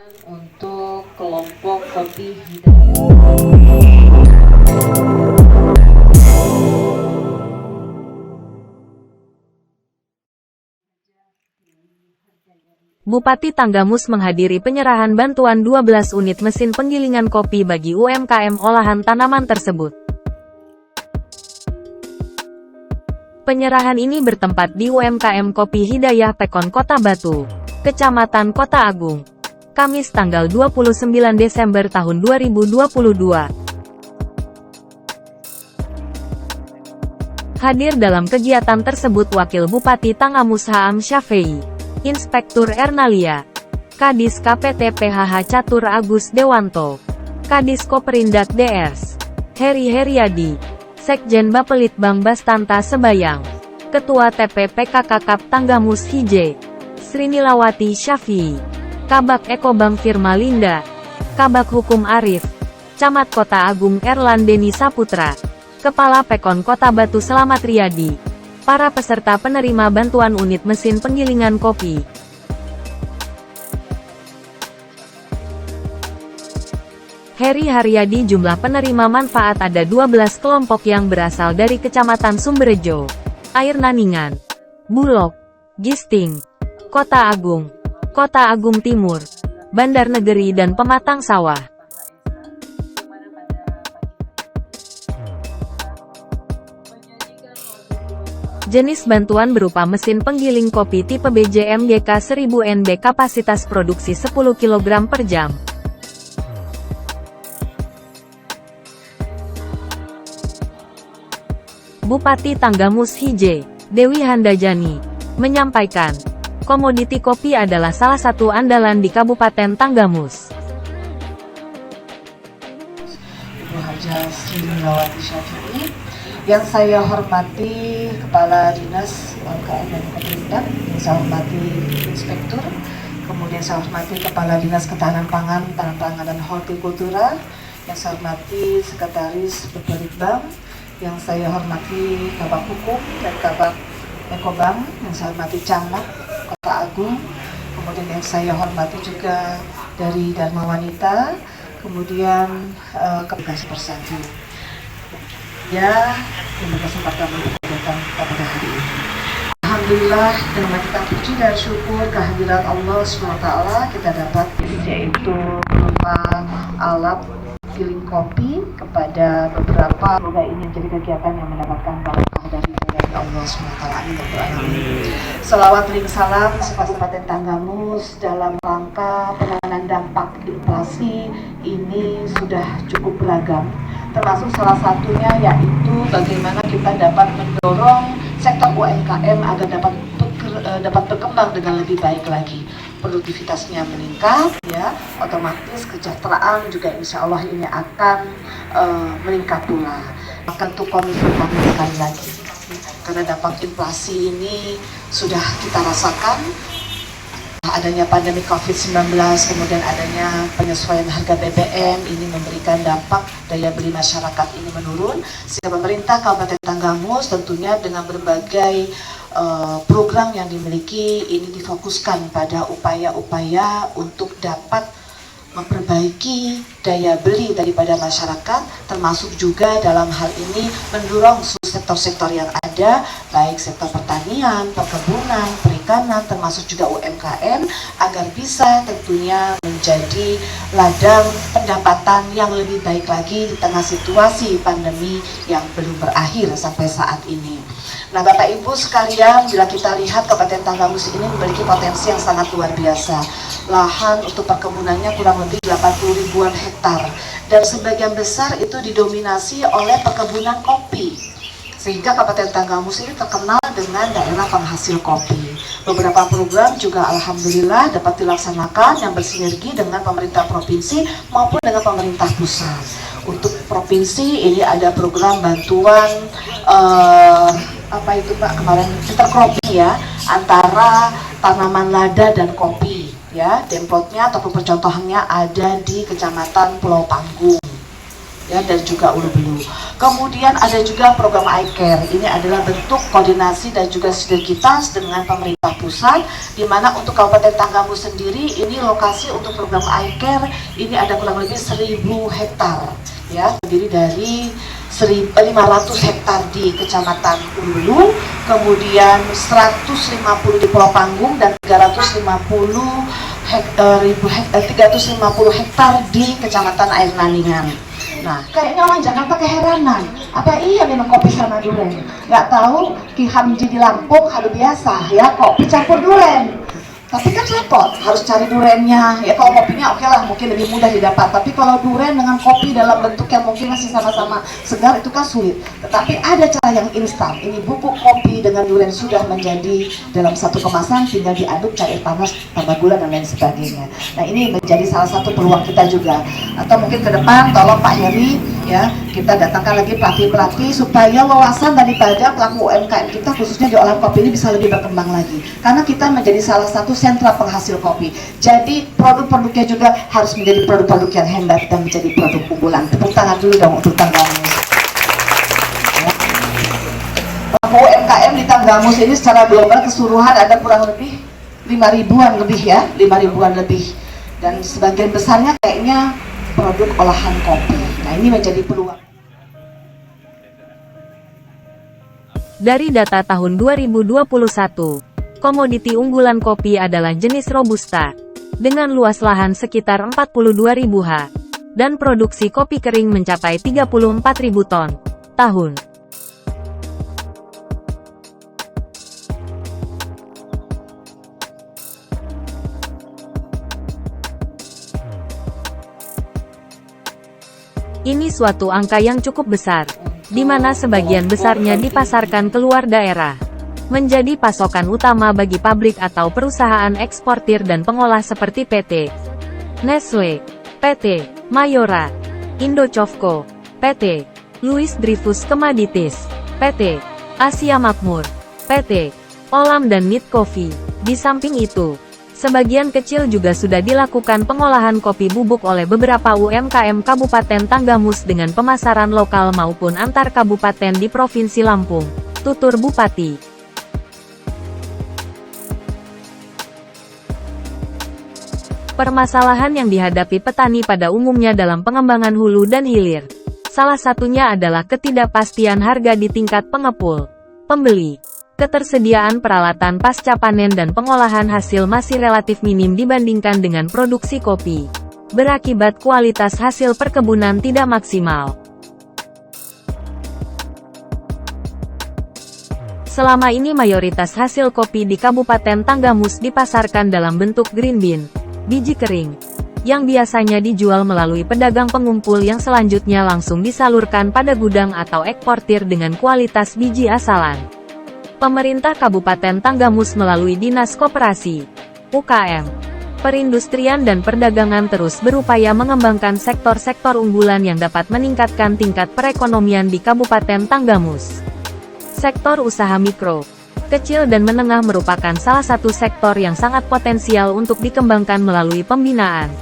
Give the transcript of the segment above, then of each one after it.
Untuk kelompok kopi Hidayah. Bupati Tanggamus menghadiri penyerahan bantuan 12 unit mesin penggilingan kopi bagi UMKM olahan tanaman tersebut. Penyerahan ini bertempat di UMKM Kopi Hidayah Pekon Kota Batu, Kecamatan Kota Agung, Kamis tanggal 29 Desember tahun 2022. Hadir dalam kegiatan tersebut Wakil Bupati Tanggamus Haam Syafei, Inspektur Ernalia, Kadis KPT PHH Catur Agus Dewanto, Kadis Koperindak DS, Heri Heriadi, Sekjen Bapelitbang Bastanta Sebayang, Ketua TPPKK Kap Tanggamus Hije, Srinilawati Syafii, Kabak Ekobang Firma Linda, Kabak Hukum Arif, Camat Kota Agung Erlan Deni Saputra, Kepala Pekon Kota Batu Selamat Riyadi, para peserta penerima bantuan unit mesin penggilingan kopi. Heri Haryadi jumlah penerima manfaat ada 12 kelompok yang berasal dari Kecamatan Sumberjo, Air Naningan, Bulog, Gisting, Kota Agung Timur, Bandar Negeri dan Pematang Sawah. Jenis bantuan berupa mesin penggiling kopi tipe BJMGK 1000 NB kapasitas produksi 10 kg per jam. Bupati Tanggamus Hije, Dewi Handajani, menyampaikan, komoditi kopi adalah salah satu andalan di Kabupaten Tanggamus. Ibu Haja Srinilawati Syafii, yang saya hormati Kepala Dinas UMKM dan Koperindak, yang saya hormati Inspektur, kemudian saya hormati Kepala Dinas Ketahanan Pangan, dan Hortikultura, yang saya hormati Sekretaris Bapelitbang, yang saya hormati Kabak Hukum dan Kabak Ekobang, yang saya hormati Camat Kota Agung, kemudian yang saya hormati juga dari Dharma Wanita, kemudian Kebebasan Bersatu. Ya, terima kasih kesempatan untuk kegiatan kita pada hari ini. Alhamdulillah, dengan kita puji dan syukur kehadiran Allah SWT, kita dapat yaitu berupa alat giling kopi kepada beberapa. Semoga ini menjadi kegiatan yang mendapatkan barokah dari Allah SWT. Selawat ring salam Kabupaten Tanggamus dalam rangka penanganan dampak inflasi ini sudah cukup beragam, termasuk salah satunya yaitu bagaimana kita dapat mendorong sektor UMKM agar dapat berkembang dengan lebih baik lagi, produktivitasnya meningkat, ya, otomatis kesejahteraan juga insya Allah ini akan meningkat pula. Maka untuk komitmen kami sekali lagi, karena dampak inflasi ini sudah kita rasakan, adanya pandemi COVID-19, kemudian adanya penyesuaian harga BBM ini memberikan dampak daya beli masyarakat ini menurun, sehingga pemerintah Kabupaten Tanggamus tentunya dengan berbagai program yang dimiliki ini difokuskan pada upaya-upaya untuk dapat memperbaiki daya beli daripada masyarakat, termasuk juga dalam hal ini mendorong sektor-sektor yang ada, baik sektor pertanian, perkebunan, perikanan, termasuk juga UMKM, agar bisa tentunya menjadi ladang pendapatan yang lebih baik lagi di tengah situasi pandemi yang belum berakhir sampai saat ini. Nah, Bapak Ibu sekalian, bila kita lihat Kabupaten Tanggamus ini memiliki potensi yang sangat luar biasa. Lahan untuk perkebunannya kurang lebih 80 ribuan hektar, dan sebagian besar itu didominasi oleh perkebunan kopi, sehingga Kabupaten Tanggamus ini terkenal dengan daerah penghasil kopi. Beberapa program juga alhamdulillah dapat dilaksanakan yang bersinergi dengan pemerintah provinsi maupun dengan pemerintah pusat. Untuk provinsi ini ada program bantuan apa itu Pak, kemarin intercropping ya, antara tanaman lada dan kopi ya. Templotnya ataupun percontohannya ada di Kecamatan Pulau Panggung ya, dan juga Ulu Belu. Kemudian ada juga program iCare. Ini adalah bentuk koordinasi dan juga sinergitas dengan pemerintah pusat, di mana untuk Kabupaten Tanggamus sendiri ini lokasi untuk program iCare ini ada kurang lebih 1.000 hektar, ya, terdiri dari 500 hektar di Kecamatan Ulu Belu, kemudian 150 di Pulau Panggung, dan 350 hektar di Kecamatan Air Naningan. Nah, kayaknya orang Jakarta keheranan, apa iya minum kopi sama duren? Nggak tahu, Ki Hamdi di Lampung hal biasa ya, kopi campur duren. Tapi kan repot, harus cari durennya. Ya kalau kopinya oke lah, mungkin lebih mudah didapat. Tapi kalau duren dengan kopi dalam bentuk yang mungkin masih sama-sama segar, itu kan sulit. Tetapi ada cara yang instan. Ini bubuk kopi dengan duren sudah menjadi dalam satu kemasan, tinggal diaduk, cair panas, tambah gula dan lain sebagainya. Nah ini menjadi salah satu peluang kita juga. Atau mungkin ke depan, tolong Pak Heri, ya kita datangkan lagi pelatih-pelatih supaya wawasan daripada pelaku UMKM kita khususnya di olahan kopi ini bisa lebih berkembang lagi. Karena kita menjadi salah satu sentra penghasil kopi. Jadi produk-produknya juga harus menjadi produk-produk yang hebat dan menjadi produk unggulan. Tepuk tangan dulu dong untuk Tanggamus. UMKM di Tanggamus ini secara global keseluruhan ada kurang lebih 5.000-an lebih ya, 5.000-an lebih. Dan sebagian besarnya kayaknya produk olahan kopi. Nah ini menjadi peluang. Dari data tahun 2021, komoditi unggulan kopi adalah jenis Robusta, dengan luas lahan sekitar 42.000 ha, dan produksi kopi kering mencapai 34.000 ton, tahun. Ini suatu angka yang cukup besar, di mana sebagian besarnya dipasarkan keluar daerah, menjadi pasokan utama bagi pabrik atau perusahaan eksportir dan pengolah seperti PT Nestle, PT Mayora, Indocofco, PT Louis Dreyfus Commodities, PT Asia Makmur, PT Olam dan Mid Coffee. Di samping itu, sebagian kecil juga sudah dilakukan pengolahan kopi bubuk oleh beberapa UMKM Kabupaten Tanggamus dengan pemasaran lokal maupun antar kabupaten di Provinsi Lampung, tutur Bupati. Permasalahan yang dihadapi petani pada umumnya dalam pengembangan hulu dan hilir, salah satunya adalah ketidakpastian harga di tingkat pengepul, pembeli. Ketersediaan peralatan pasca panen dan pengolahan hasil masih relatif minim dibandingkan dengan produksi kopi, berakibat kualitas hasil perkebunan tidak maksimal. Selama ini mayoritas hasil kopi di Kabupaten Tanggamus dipasarkan dalam bentuk green bean, biji kering, yang biasanya dijual melalui pedagang pengumpul yang selanjutnya langsung disalurkan pada gudang atau eksportir dengan kualitas biji asalan. Pemerintah Kabupaten Tanggamus melalui Dinas Koperasi, UKM, Perindustrian dan Perdagangan terus berupaya mengembangkan sektor-sektor unggulan yang dapat meningkatkan tingkat perekonomian di Kabupaten Tanggamus. Sektor usaha mikro, kecil dan menengah merupakan salah satu sektor yang sangat potensial untuk dikembangkan melalui pembinaan,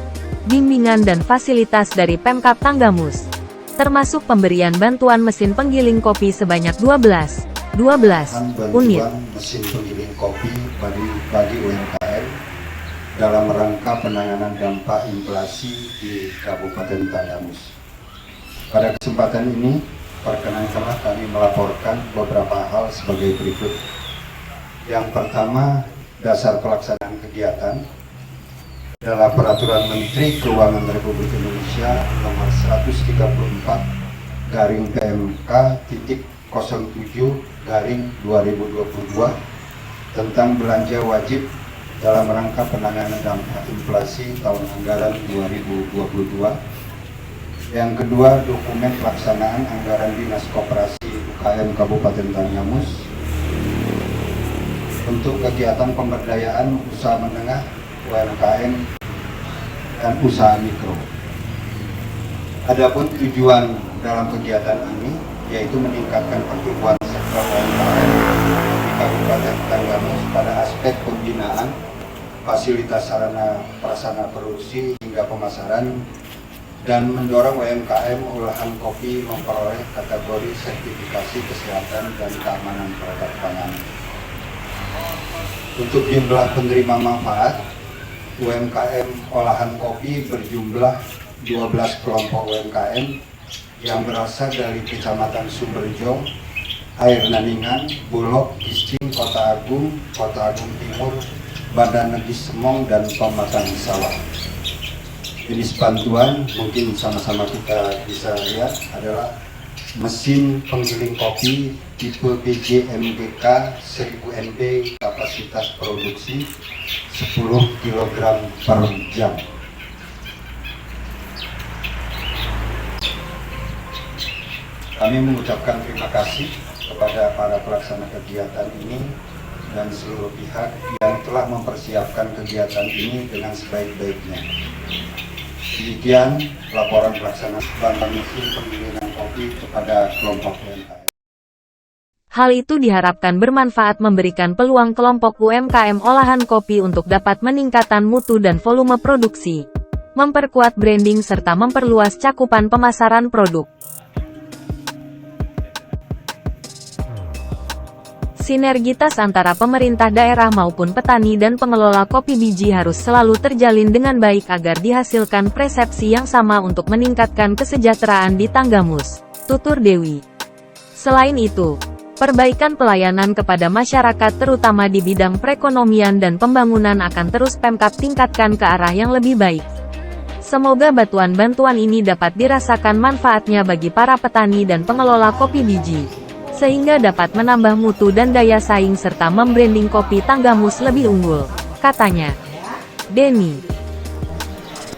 bimbingan dan fasilitas dari Pemkab Tanggamus, termasuk pemberian bantuan mesin penggiling kopi sebanyak 12 unit. Mesin penggiling kopi bagi UMKM dalam rangka penanganan dampak inflasi di Kabupaten Tanggamus. Pada kesempatan ini, perkenankanlah kami melaporkan beberapa hal sebagai berikut. Yang pertama, dasar pelaksanaan kegiatan adalah Peraturan Menteri Keuangan Republik Indonesia Nomor 134/07/2022 tentang belanja wajib dalam rangka penanganan dampak inflasi tahun anggaran 2022. Yang kedua, dokumen pelaksanaan anggaran Dinas Koperasi UKM Kabupaten Tanggamus untuk kegiatan pemberdayaan usaha menengah, UMKM, dan usaha mikro. Adapun tujuan dalam kegiatan ini yaitu meningkatkan pertumbuhan sektor UMKM di Kabupaten Tanggamus pada aspek pembinaan, fasilitas sarana prasarana produksi hingga pemasaran, dan mendorong UMKM olahan kopi memperoleh kategori sertifikasi kesehatan dan keamanan produk pangan. Untuk jumlah penerima manfaat, UMKM olahan kopi berjumlah 12 kelompok UMKM yang berasal dari Kecamatan Sumberjo, Air Naningan, Bulog, Kisting, Kota Agung Timur, Bandar Negeri Semong, dan Pematang Sawah. Jenis bantuan mungkin sama-sama kita bisa lihat adalah mesin penggiling kopi tipe BJ-MGK 1000 NB, kapasitas produksi 10 kg per jam. Kami mengucapkan terima kasih kepada para pelaksana kegiatan ini dan seluruh pihak yang telah mempersiapkan kegiatan ini dengan sebaik-baiknya. Demikian laporan pelaksanaan bantuan mesin penggilingan kopi kepada kelompok UMKM. Hal itu diharapkan bermanfaat memberikan peluang kelompok UMKM olahan kopi untuk dapat meningkatkan mutu dan volume produksi, memperkuat branding serta memperluas cakupan pemasaran produk. Sinergitas antara pemerintah daerah maupun petani dan pengelola kopi biji harus selalu terjalin dengan baik agar dihasilkan persepsi yang sama untuk meningkatkan kesejahteraan di Tanggamus, tutur Dewi. Selain itu, perbaikan pelayanan kepada masyarakat terutama di bidang perekonomian dan pembangunan akan terus Pemkab tingkatkan ke arah yang lebih baik. Semoga bantuan-bantuan ini dapat dirasakan manfaatnya bagi para petani dan pengelola kopi biji, sehingga dapat menambah mutu dan daya saing serta membranding kopi Tanggamus lebih unggul, katanya. Denny.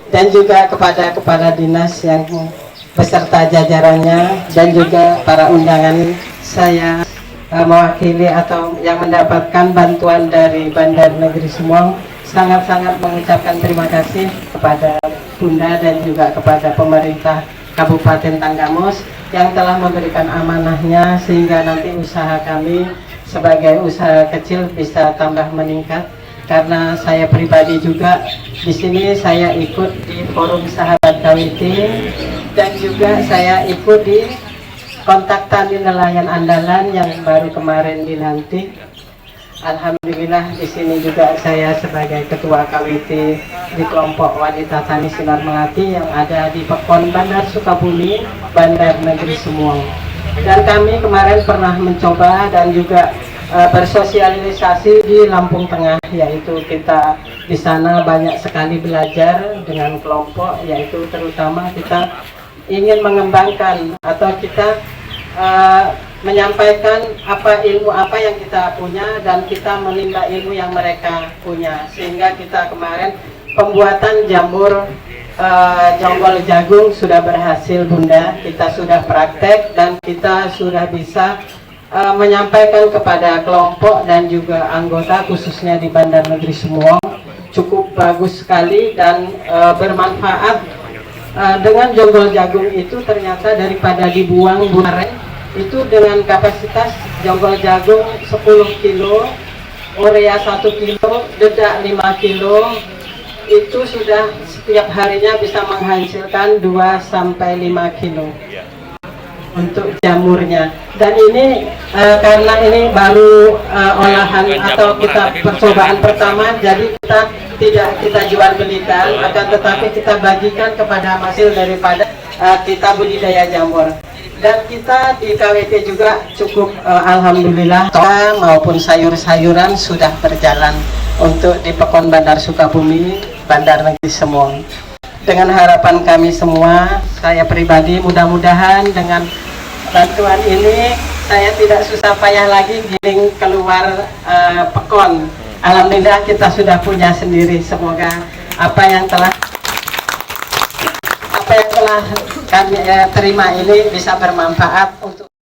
Dan juga kepada kepala dinas yang beserta jajarannya dan juga para undangan, saya mewakili atau yang mendapatkan bantuan dari Bandar Negeri Semong sangat-sangat mengucapkan terima kasih kepada Bunda dan juga kepada pemerintah Kabupaten Tanggamus yang telah memberikan amanahnya sehingga nanti usaha kami sebagai usaha kecil bisa tambah meningkat. Karena saya pribadi juga di sini saya ikut di forum sahabat Kawiting dan juga saya ikut di kontak tani nelayan andalan yang baru kemarin dilantik. Alhamdulillah di sini juga saya sebagai ketua KWT di kelompok wanita tani Sinar Melati yang ada di Pekon Bandar Sukabumi, Bandar Negeri Semong. Dan kami kemarin pernah mencoba dan juga bersosialisasi di Lampung Tengah, yaitu kita di sana banyak sekali belajar dengan kelompok, yaitu terutama kita ingin mengembangkan atau kita menyampaikan ilmu apa yang kita punya dan kita menimba ilmu yang mereka punya, sehingga kita kemarin pembuatan jamur jonggol jagung sudah berhasil Bunda, kita sudah praktek dan kita sudah bisa menyampaikan kepada kelompok dan juga anggota khususnya di Bandar Negeri Semong. Cukup bagus sekali dan bermanfaat. Dengan jonggol jagung itu ternyata daripada dibuang kemarin itu dengan kapasitas jonggol jagung 10 kilo, urea 1 kilo, dedak 5 kilo, itu sudah setiap harinya bisa menghasilkan 2-5 kilo untuk jamurnya. Dan ini karena ini baru olahan atau kita percobaan pertama, jadi kita tidak kita jual belikan, akan tetapi kita bagikan kepada hasil daripada kita budidaya jamur. Dan kita di KWT juga cukup alhamdulillah maupun sayur-sayuran sudah berjalan untuk di Pekon Bandar Sukabumi, Bandar Negeri Semong. Dengan harapan kami semua, saya pribadi mudah-mudahan dengan bantuan ini saya tidak susah payah lagi giling keluar Pekon. Alhamdulillah kita sudah punya sendiri. Semoga apa yang telah kami terima ini bisa bermanfaat untuk